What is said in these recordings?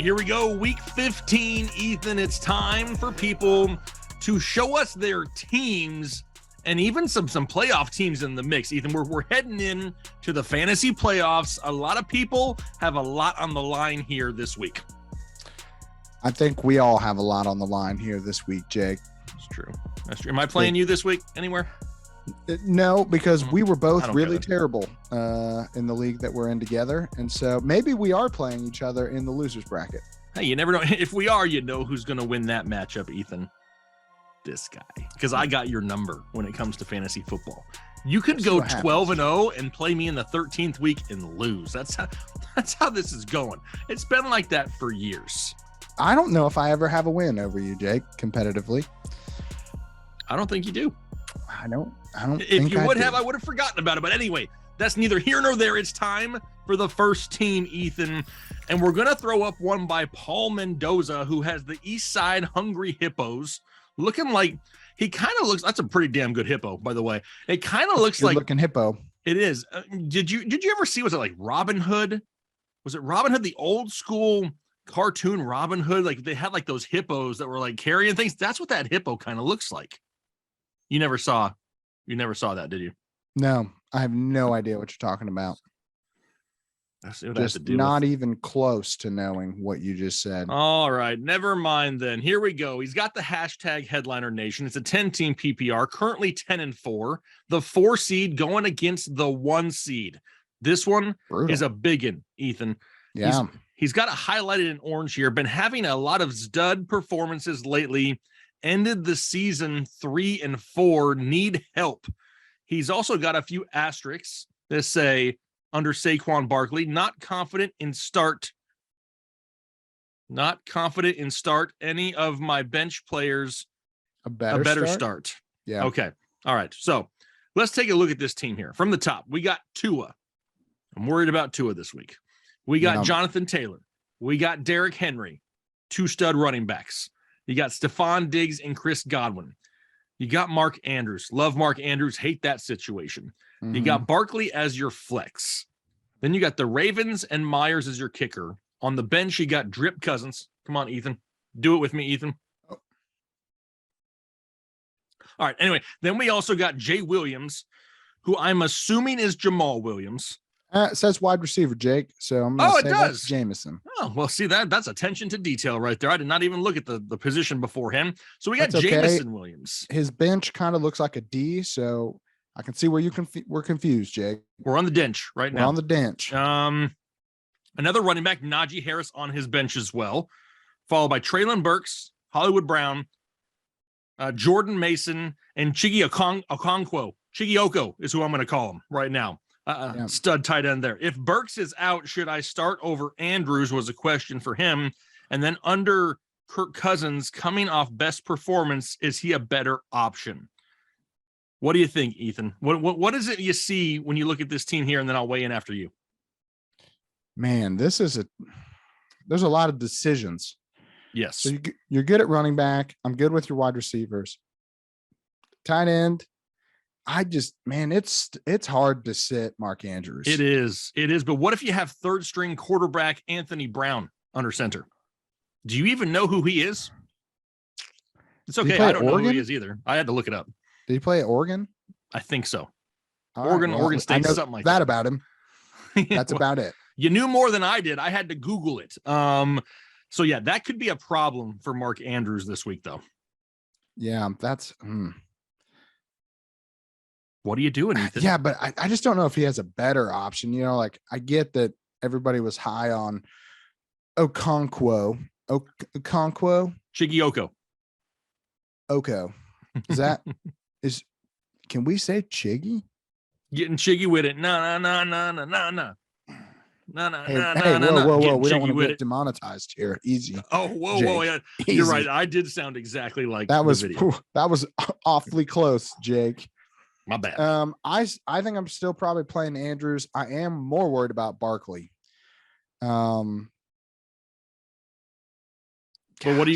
here we go. Week 15, Ethan. It's time for people to show us their teams and even some playoff teams in the mix. Ethan, we're heading in to the fantasy playoffs. A lot of people have a lot on the line here this week. I think we all have a lot on the line here this week, Jake. That's true. That's true. Am I playing you this week anywhere? No, because we were both really terrible in the league that we're in together. And so maybe we are playing each other in the loser's bracket. Hey, you never know. If we are, you know who's going to win that matchup, Ethan. This guy. Because I got your number when it comes to fantasy football. You could go 12-0 and play me in the 13th week and lose. That's how this is going. It's been like that for years. I don't know if I ever have a win over you, Jake, competitively. I don't think you do. I don't. If you would have, I would have forgotten about it. But anyway, that's neither here nor there. It's time for the first team, Ethan. And we're going to throw up one by Paul Mendoza, who has the East Side Hungry Hippos. Looking like he kind of looks. That's a pretty damn good hippo, by the way. It kind of looks like looking hippo. It is. Did you ever see? Was it like Robin Hood? Was it Robin Hood, the old school cartoon Robin Hood? Like they had like those hippos that were like carrying things. That's what that hippo kind of looks like. You never saw that, did you? No, I have no idea what you're talking about. Just not even close to knowing what you just said. All right, never mind then. Here we go. He's got the hashtag Headliner Nation. It's a 10-team PPR, currently 10-4. The 4 seed going against the 1 seed. This one is a big one, Ethan. Yeah. He's got it highlighted in orange here. Been having a lot of stud performances lately. Ended the season 3-4. Need help. He's also got a few asterisks that say, under Saquon Barkley, not confident in start any of my bench players. A better start. Yeah. Okay. All right. So let's take a look at this team here. From the top, we got Tua. I'm worried about Tua this week. We got Jonathan Taylor. We got Derrick Henry, 2 stud running backs. You got Stephon Diggs and Chris Godwin. You got Mark Andrews. Love Mark Andrews. Hate that situation. You got Barkley as your flex. Then you got the Ravens and Myers as your kicker. On the bench, you got Drip Cousins. Come on, Ethan. Do it with me, Ethan. All right. Anyway, then we also got Jay Williams, who I'm assuming is Jamal Williams. It says wide receiver, Jake. So I'm going to say that's Jameson. Oh, well, see, that's attention to detail right there. I did not even look at the position before him. So we got Jameson Williams. His bench kind of looks like a D, so I can see where we're confused, Jake. We're on the bench right now. We're on the bench. Another running back, Najee Harris, on his bench as well, followed by Treylon Burks, Hollywood Brown, Jordan Mason, and Chigi Okonkwo. Chigi Oko is who I'm going to call him right now. Stud tight end there. If Burks is out, should I start over Andrews was a question for him. And then under Kirk Cousins coming off best performance, is he a better option? What do you think, Ethan? What is it you see when you look at this team here? And then I'll weigh in after you. Man, there's a lot of decisions. Yes. So you're good at running back. I'm good with your wide receivers. Tight end. It's hard to sit Mark Andrews. It is. But what if you have 3rd string quarterback Anthony Brown under center? Do you even know who he is? It's okay. I don't know who he is either. I had to look it up. Did he play at Oregon? I think so. Oregon State, something like that. About him. That's about it. You knew more than I did. I had to Google it. So yeah, that could be a problem for Mark Andrews this week, though. Yeah, that's. What are you doing, Ethan? Yeah, but I just don't know if he has a better option. You know, like I get that everybody was high on Okonkwo. Chigi Oko. Can we say Chiggy? Getting Chiggy with it. No. Whoa. We don't want to get demonetized here. Easy. Oh, whoa. Yeah, you're right. I did sound exactly like that was the video. That was awfully close, Jake. My bad. I think I'm still probably playing Andrews. I am more worried about Barkley. But what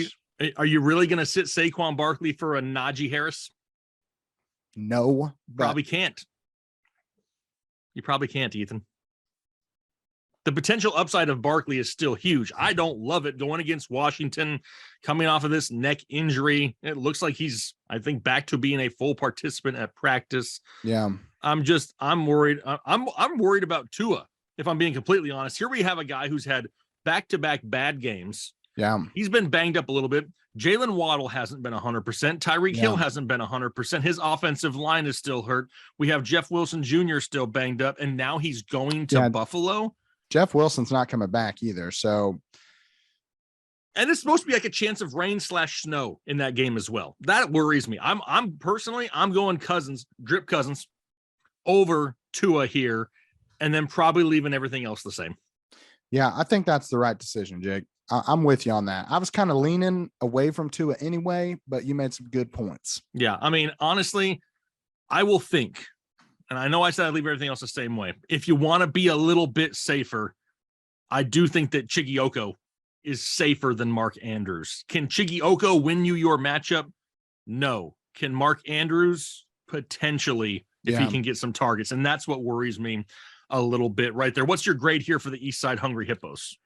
are you really going to sit Saquon Barkley for a Najee Harris? No, probably can't. You probably can't, Ethan. the potential upside of Barkley is still huge. I don't love it going against Washington, coming off of this neck injury. It looks like he's, I think, back to being a full participant at practice. Yeah. I'm worried. I'm worried about Tua, if I'm being completely honest. Here we have a guy who's had back-to-back bad games. Yeah. He's been banged up a little bit. Jalen Waddle hasn't been 100%. Tyreek Hill hasn't been 100%. His offensive line is still hurt. We have Jeff Wilson Jr. still banged up, and now he's going to Buffalo. Jeff Wilson's not coming back either. So, and it's supposed to be like a chance of rain/snow in that game as well. That worries me. I'm personally going Drip Cousins over Tua here, and then probably leaving everything else the same. Yeah, I think that's the right decision, Jake. I'm with you on that. I was kind of leaning away from Tua anyway, but you made some good points. Yeah, I mean, honestly, I will think, and I know I said I'd leave everything else the same way. If you want to be a little bit safer, I do think that Chigioco is safer than Mark Andrews. Can Chigioco win you your matchup? No. Can Mark Andrews? Potentially, if he can get some targets. And that's what worries me a little bit right there. What's your grade here for the East Side Hungry Hippos?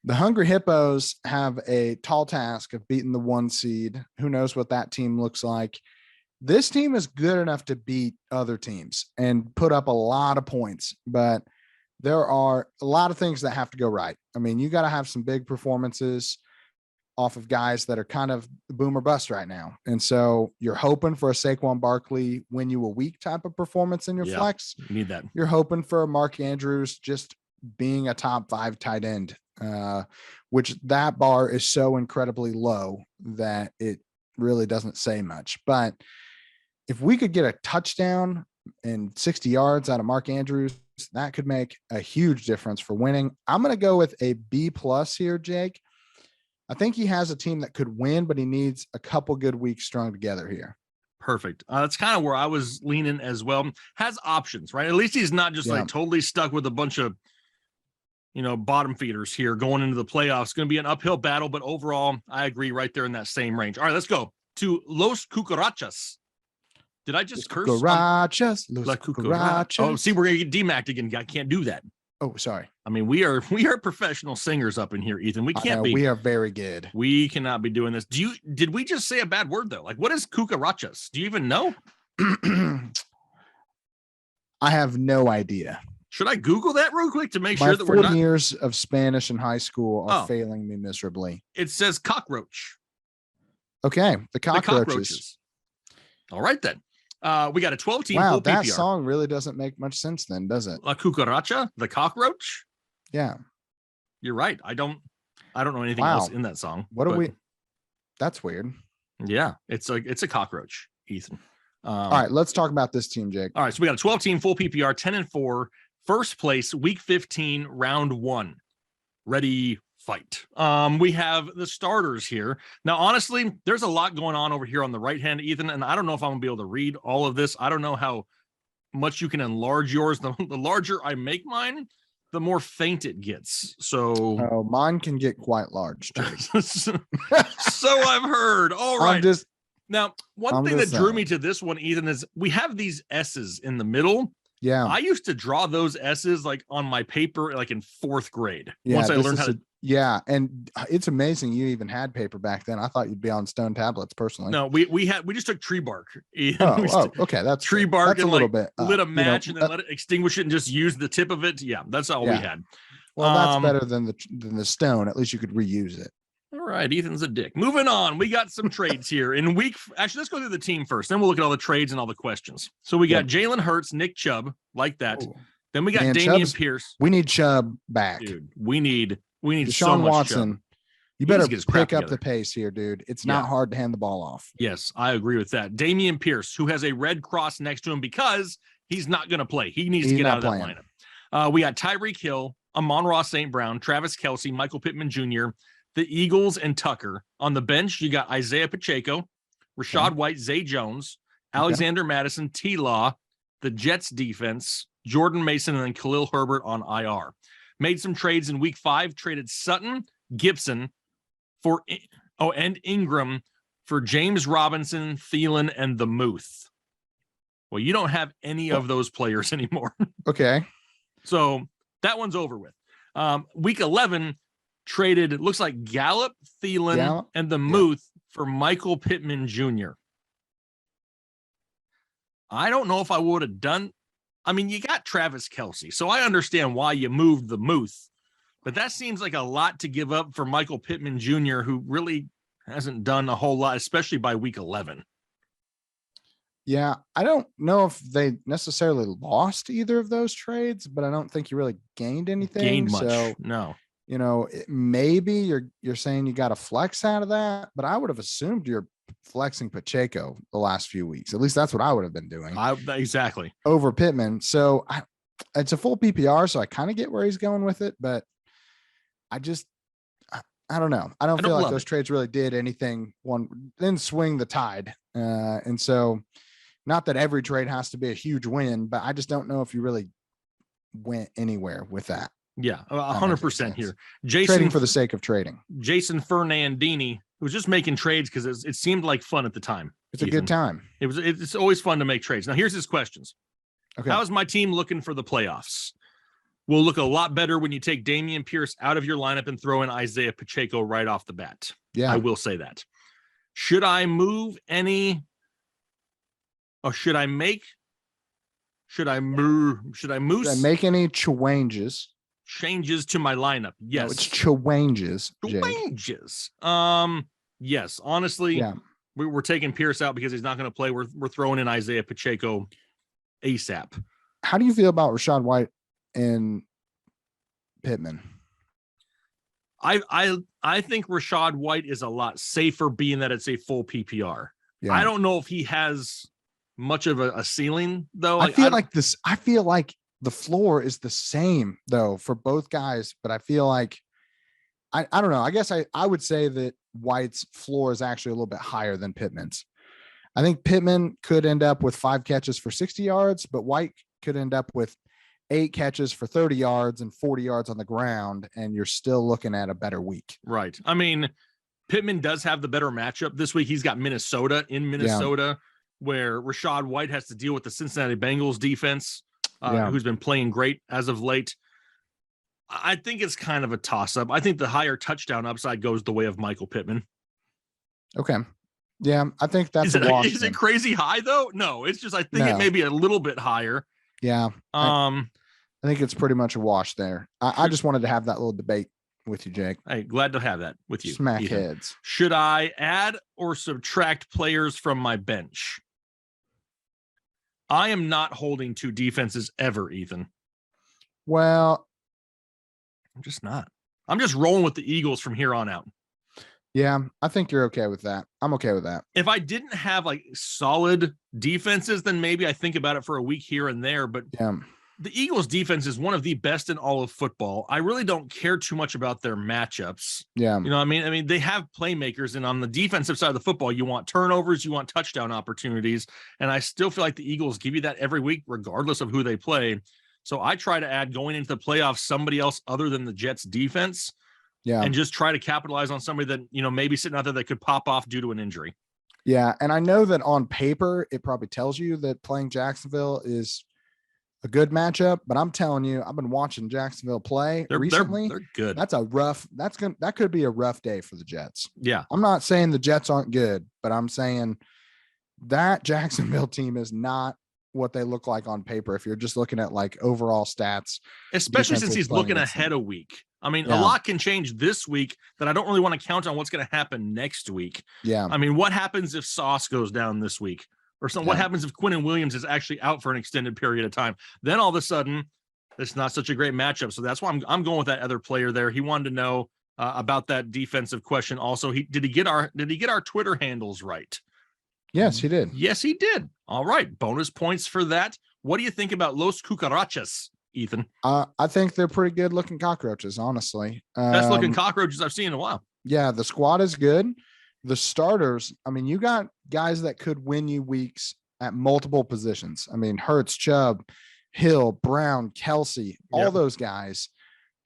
The Hungry Hippos have a tall task of beating the 1 seed. Who knows what that team looks like? This team is good enough to beat other teams and put up a lot of points, but there are a lot of things that have to go right. I mean, you got to have some big performances off of guys that are kind of boom or bust right now. And so you're hoping for a Saquon Barkley win you a week type of performance in your flex. You need that. You're hoping for a Mark Andrews just being a top 5 tight end, which that bar is so incredibly low that it really doesn't say much. But if we could get a touchdown and 60 yards out of Mark Andrews, that could make a huge difference for winning. I'm going to go with a B+ here, Jake. I think he has a team that could win, but he needs a couple good weeks strung together here. Perfect. That's kind of where I was leaning as well. Has options, right? At least he's not just like totally stuck with a bunch of, bottom feeders here going into the playoffs. It's going to be an uphill battle, but overall, I agree right there in that same range. All right, let's go to Los Cucarachas. Did I just curse? Cucarachas. Cucarachas. Oh, see, we're going to get DMAC'd again. I can't do that. Oh, sorry. I mean, we are professional singers up in here, Ethan. We can't be. We are very good. We cannot be doing this. Did we just say a bad word though? Like, what is Cucarachas? Do you even know? I have no idea. Should I Google that real quick to make sure that we're not? 4 years of Spanish in high school are failing me miserably. It says cockroach. Okay, the cockroaches. All right then. We got a 12-team. Wow, that song really doesn't make much sense then, does it? La Cucaracha, the cockroach. Yeah, you're right. I don't know anything else in that song. That's weird. Yeah, it's a cockroach, Ethan. All right, let's talk about this team, Jake. All right, so we got a 12-team full PPR, 10-4, first place, week 15, round 1. Ready, fight. We have the starters here. Now, honestly, there's a lot going on over here on the right hand, Ethan, and I don't know if I'm gonna be able to read all of this. I don't know how much you can enlarge yours. The larger I make mine, the more faint it gets. So mine can get quite large. So I've heard. All right. Now, one thing that drew me to this one, Ethan, is we have these S's in the middle. Yeah. I used to draw those S's like on my paper, like in 4th grade. Once I learned how to. Yeah. And it's amazing you even had paper back then. I thought you'd be on stone tablets personally. No, we just took tree bark. Okay. That's tree bark. That's and a little bit. Lit a match and then let it extinguish it and just use the tip of it. Yeah. That's all we had. Well, that's better than the stone. At least you could reuse it. All right, Ethan's a dick. Moving on, we got some trades here in actually, let's go through the team first. Then we'll look at all the trades and all the questions. So we got Jalen Hurts, Nick Chubb, like that. Ooh. Then we got Dameon Pierce. We need Chubb back, dude. We need Deshaun so much Watson. Chubb. You better pick up the pace here, dude. It's not hard to hand the ball off. Yes, I agree with that. Dameon Pierce, who has a red cross next to him because he's not going to play. He needs to get out of that lineup. We got Tyreek Hill, Amon-Ra St. Brown, Travis Kelce, Michael Pittman Jr., the Eagles, and Tucker. On the bench, you got Isaiah Pacheco, Rashad White, Zay Jones, Alexander Madison, T-Law, the Jets defense, Jordan Mason, and then Khalil Herbert on IR. Made some trades in week 5, traded Sutton, Gibson and Ingram for James Robinson, Thielen, and the Muth. Well, you don't have any of those players anymore. Okay. So that one's over with. Week 11 traded, it looks like Gallup, Thielen, and the Muth for Michael Pittman Jr. I don't know if I would have done. I mean, you got Travis Kelce, so I understand why you moved the Muth, but that seems like a lot to give up for Michael Pittman Jr., who really hasn't done a whole lot, especially by week 11. Yeah, I don't know if they necessarily lost either of those trades, but I don't think you really gained anything. Gained much. So, no. Maybe you're saying you got a flex out of that, but I would have assumed you're flexing Pacheco the last few weeks. At least that's what I would have been doing. Exactly. Over Pittman. So it's a full PPR, so I kind of get where he's going with it, but I don't know. I don't feel like those trades really did anything. Then swing the tide. And so not that every trade has to be a huge win, but I just don't know if you really went anywhere with that. Yeah, 100% here. Jason, trading for the sake of trading. Jason Fernandini was just making trades because it seemed like fun at the time. It's a good time. It's always fun to make trades. Now here's his questions. Okay. How's my team looking for the playoffs? Will look a lot better when you take Dameon Pierce out of your lineup and throw in Isaiah Pacheco right off the bat. Yeah, I will say that. Should I move any? Or should I make any changes to my lineup? Yes. No, it's changes. Changes. Yes, honestly, yeah. We're taking Pierce out because he's not going to play. We're throwing in Isaiah Pacheco ASAP. How do you feel about Rachaad White and Pittman? I think Rachaad White is a lot safer, being that it's a full PPR. Yeah. I don't know if he has much of a ceiling, though. I feel like the floor is the same though for both guys, but I feel like I don't know. I guess I would say that White's floor is actually a little bit higher than Pittman's. I think Pittman could end up with 5 catches for 60 yards, but White could end up with 8 catches for 30 yards and 40 yards on the ground, and you're still looking at a better week. Right. I mean, Pittman does have the better matchup this week. He's got Minnesota in Minnesota, where Rachaad White has to deal with the Cincinnati Bengals defense, who's been playing great as of late. I think it's kind of a toss-up. I think the higher touchdown upside goes the way of Michael Pittman. Okay. Yeah, I think that's a wash. Is it crazy high, though? No, it's just I think it may be a little bit higher. Yeah. I think it's pretty much a wash there. I just wanted to have that little debate with you, Jake. Hey, glad to have that with you. Smack Ethan. Heads. Should I add or subtract players from my bench? I am not holding 2 defenses ever, Ethan. Well, I'm just not. I'm just rolling with the Eagles from here on out. Yeah, I think you're okay with that. I'm okay with that. If I didn't have like solid defenses, then maybe I think about it for a week here and there. But the Eagles defense is one of the best in all of football. I really don't care too much about their matchups. Yeah. You know what I mean? I mean, they have playmakers, and on the defensive side of the football, you want turnovers, you want touchdown opportunities. And I still feel like the Eagles give you that every week, regardless of who they play. So I try to add, going into the playoffs, somebody else other than the Jets defense. Yeah. And just try to capitalize on somebody that, maybe sitting out there that could pop off due to an injury. Yeah. And I know that on paper, it probably tells you that playing Jacksonville is a good matchup, but I'm telling you, I've been watching Jacksonville play recently. They're good. That could be a rough day for the Jets. Yeah. I'm not saying the Jets aren't good, but I'm saying that Jacksonville team is not what they look like on paper. If you're just looking at like overall stats, especially since he's looking ahead a week. I mean, a lot can change this week that I don't really want to count on what's going to happen next week. Yeah. I mean, what happens if Sauce goes down this week? Or something? What happens if Quinnen Williams is actually out for an extended period of time? Then all of a sudden, it's not such a great matchup. So that's why I'm going with that other player there. He wanted to know about that defensive question. Also, did he get our Twitter handles right? Yes, he did. Yes, he did. All right, bonus points for that. What do you think about Los Cucarachas, Ethan? I think they're pretty good looking cockroaches, honestly. Best looking cockroaches I've seen in a while. Yeah, the squad is good. The starters, I mean, you got guys that could win you weeks at multiple positions. I mean, Hurts, Chubb, Hill, Brown, Kelsey, all those guys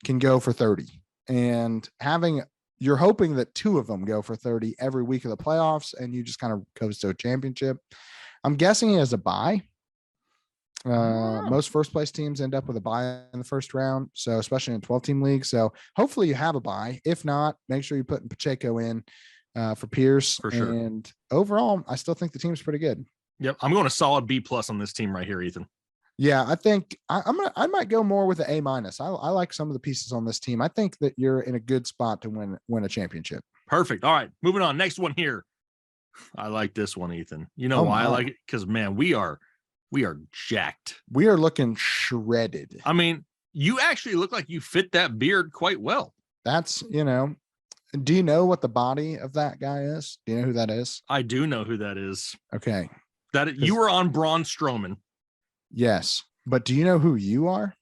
can go for 30. And you're hoping that 2 of them go for 30 every week of the playoffs, and you just kind of coast to a championship. I'm guessing he has a bye. Most first place teams end up with a bye in the first round. So especially in 12-team league. So hopefully you have a bye. If not, make sure you put Pacheco in for Pierce. For sure. And overall, I still think the team's pretty good. Yep. I'm going a solid B+ on this team right here, Ethan. Yeah, I think I might go more with an A-. I like some of the pieces on this team. I think that you're in a good spot to win a championship. Perfect. All right, moving on. Next one here. I like this one, Ethan. You know why I like it? Because man, we are jacked. We are looking shredded. I mean, you actually look like you fit that beard quite well. That's, do you know what the body of that guy is? Do you know who that is? I do know who that is. Okay. You were on Braun Strowman. Yes. But do you know who you are?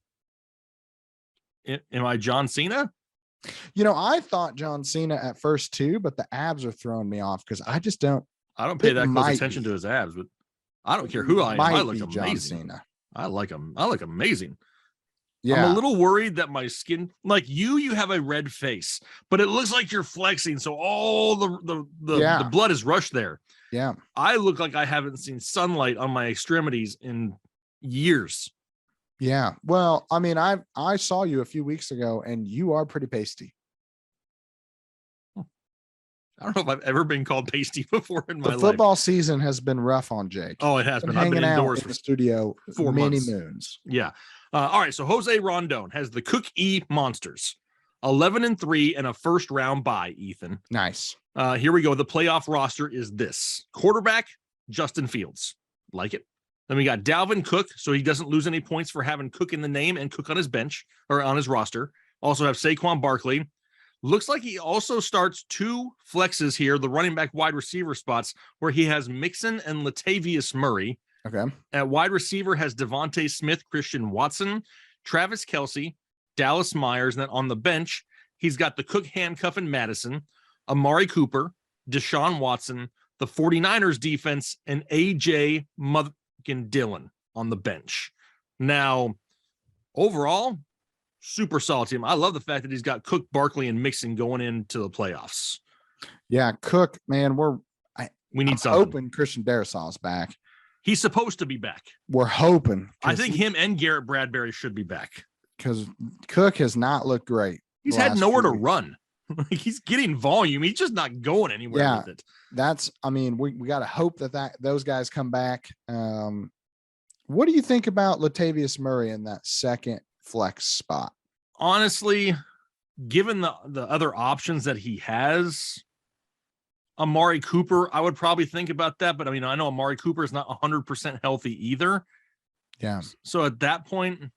Am I John Cena? I thought John Cena at first too, but the abs are throwing me off because I just don't. I don't pay that close attention to his abs, but I don't care who I am. I look amazing. John Cena. I look amazing. Yeah. I'm a little worried that my skin, like you have a red face, but it looks like you're flexing. So all the blood is rushed there. Yeah. I look like I haven't seen sunlight on my extremities in years. Yeah. Well, I mean, I saw you a few weeks ago and you are pretty pasty. I don't know if I've ever been called pasty before in my life. The football season has been rough on Jake. Oh, it has been. I've been been indoors in the studio for many moons. Yeah. All right. So Jose Rondon has the Cook E Monsters, 11-3 and a first round bye. Ethan. Nice. Here we go. The playoff roster is this: quarterback Justin Fields. Like it. Then we got Dalvin Cook, so he doesn't lose any points for having Cook in the name and Cook on his bench or on his roster. Also have Saquon Barkley. Looks like he also starts 2 flexes here, the running back wide receiver spots, where he has Mixon and Latavius Murray. Okay. At wide receiver has Devontae Smith, Christian Watson, Travis Kelce, Dallas Myers. And then on the bench, he's got the Cook handcuff and Madison, Amari Cooper, Deshaun Watson, the 49ers defense, and AJ Dillon on the bench. Now, overall, super solid team. I love the fact that he's got Cook, Barkley, and Mixon going into the playoffs. Yeah, Cook, man, we need something. Hoping Christian Darrisaw's back. He's supposed to be back. We're hoping. I think him and Garrett Bradbury should be back because Cook has not looked great. He's had nowhere to run. He's getting volume. He's just not going anywhere with it. We got to hope that those guys come back. What do you think about Latavius Murray in that second flex spot? Honestly, given the other options that he has, Amari Cooper, I would probably think about that. But I mean, I know Amari Cooper is not 100% healthy either. Yeah. So at that point,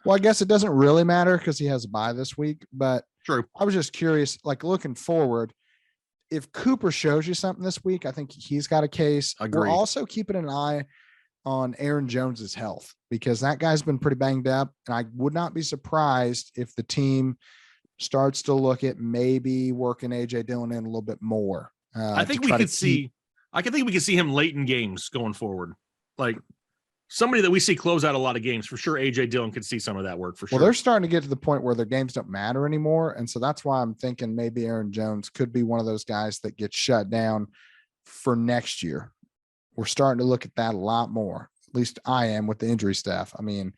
well, I guess it doesn't really matter because he has a bye this week. But true. I was just curious, like looking forward, if Cooper shows you something this week, I think he's got a case. Agreed. We're also keeping an eye on Aaron Jones's health because that guy's been pretty banged up. And I would not be surprised if the team starts to look at maybe working AJ Dillon in a little bit more. I think we could see him late in games going forward. Like somebody that we see close out a lot of games for sure. AJ Dillon could see some of that work for sure. Well, they're starting to get to the point where their games don't matter anymore. And so that's why I'm thinking maybe Aaron Jones could be one of those guys that gets shut down for next year. We're starting to look at that a lot more. At least I am with the injury stuff. I mean,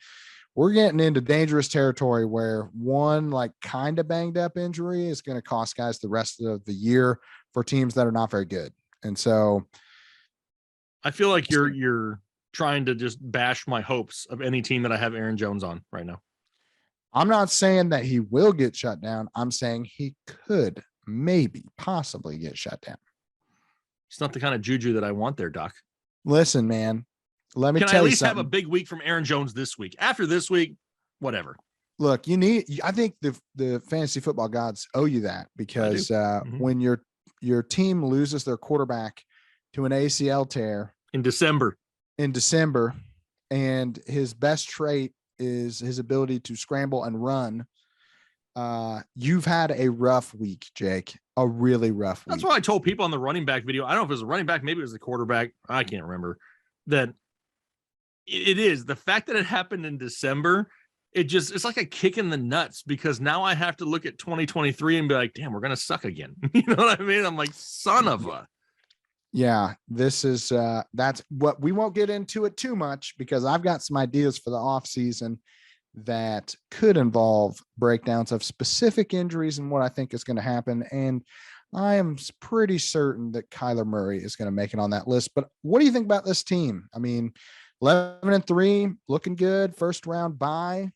we're getting into dangerous territory where one like kind of banged up injury is going to cost guys the rest of the year for teams that are not very good. And so I feel like you're trying to just bash my hopes of any team that I have Aaron Jones on right now. I'm not saying that he will get shut down. I'm saying he could maybe possibly get shut down. It's not the kind of juju that I want there, Doc. Listen, man, let me tell you something. Can I at least have a big week from Aaron Jones this week? After this week, whatever. Look, I think the fantasy football gods owe you that because when your team loses their quarterback to an ACL tear in December, and his best trait is his ability to scramble and run, you've had a rough week, Jake. A really rough week. That's what I told people on the running back video. I don't know if it was a running back, maybe it was the quarterback. I can't remember. That it is the fact that it happened in December. It's like a kick in the nuts because now I have to look at 2023 and be like, damn, we're gonna suck again. You know what I mean? I'm like, son of a. Yeah, this is that's what we won't get into it too much because I've got some ideas for the off season that could involve breakdowns of specific injuries and what I think is going to happen. And I am pretty certain that Kyler Murray is going to make it on that list. But what do you think about this team? I mean, 11-3, looking good. First round bye.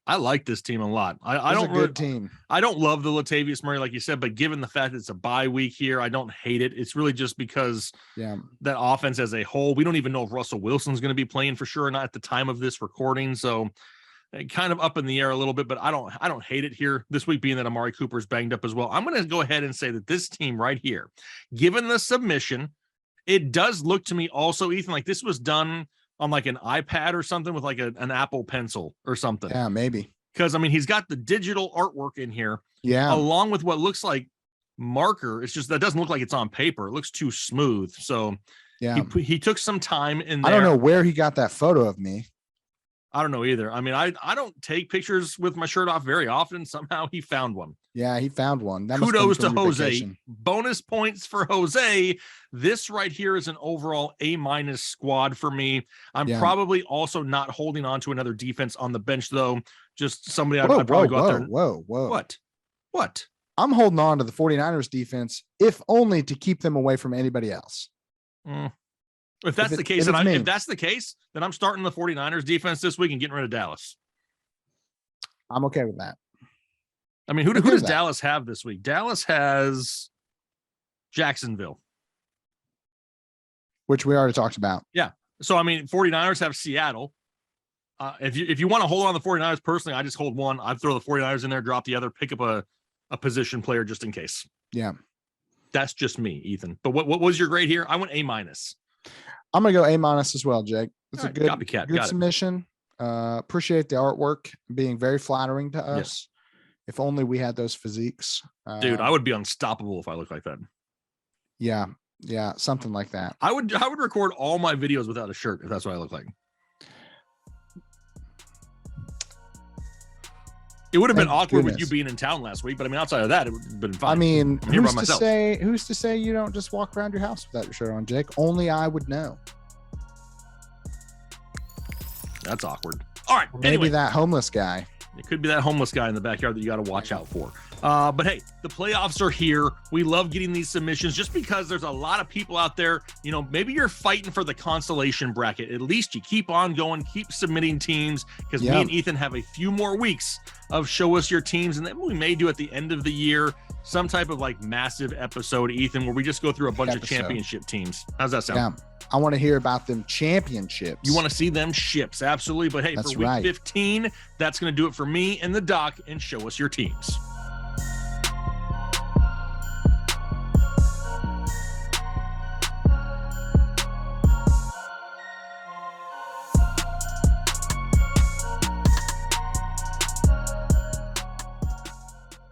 I like this team a lot. I It's don't a good team. I don't love the Latavius Murray, like you said, but given the fact that it's a bye week here, I don't hate it. It's really just because that offense as a whole, we don't even know if Russell Wilson's going to be playing for sure or not at the time of this recording. So kind of up in the air a little bit, but I don't hate it here this week, being that Amari Cooper's banged up as well. I'm going to go ahead and say that this team right here, given the submission, it does look to me also, Ethan, like this was done on like an iPad or something with like an Apple Pencil or something. Yeah, maybe. Because I mean, he's got the digital artwork in here, along with what looks like marker. It's just that doesn't look like it's on paper. It looks too smooth. So yeah, he took some time in there. I don't know where he got that photo of me. I don't know either. I mean, I don't take pictures with my shirt off very often. Somehow he found one. Yeah, he found one. That Kudos to Jose. Vacation. Bonus points for Jose. This right here is an overall A- squad for me. I'm probably also not holding on to another defense on the bench, though. Just somebody I'd probably go out there. Whoa. What? I'm holding on to the 49ers defense, if only to keep them away from anybody else. If that's the case, if that's the case, then I'm starting the 49ers defense this week and getting rid of Dallas. I'm okay with that. I mean, who does Dallas have this week? Dallas has Jacksonville, which we already talked about. Yeah. So, I mean, 49ers have Seattle. If you want to hold on to the 49ers, personally, I just hold one. I'd throw the 49ers in there, drop the other, pick up a position player just in case. Yeah. That's just me, Ethan. But what was your grade here? I went A-. I'm going to go A- as well, Jake. It's a good submission. Appreciate the artwork being very flattering to us. Yes. If only we had those physiques. Dude, I would be unstoppable if I looked like that. Yeah. Yeah. Something like that. I would record all my videos without a shirt if that's what I look like. It would have been awkward with you being in town last week, but I mean, outside of that, it would have been fine. I mean, who's to say you don't just walk around your house without your shirt on, Jake? Only I would know. That's awkward. All right. Maybe that homeless guy. It could be that homeless guy in the backyard that you got to watch out for. But hey, the playoffs are here. We love getting these submissions just because there's a lot of people out there. You know, maybe you're fighting for the consolation bracket. At least you keep on going, keep submitting teams, because me and Ethan have a few more weeks of show us your teams. And then we may do at the end of the year some type of like massive episode, Ethan, where we just go through a bunch of championship teams. How's that sound? Yeah. I want to hear about them championships. You want to see them ships. Absolutely. But hey, for week 15, that's going to do it for me and the doc, and show us your teams.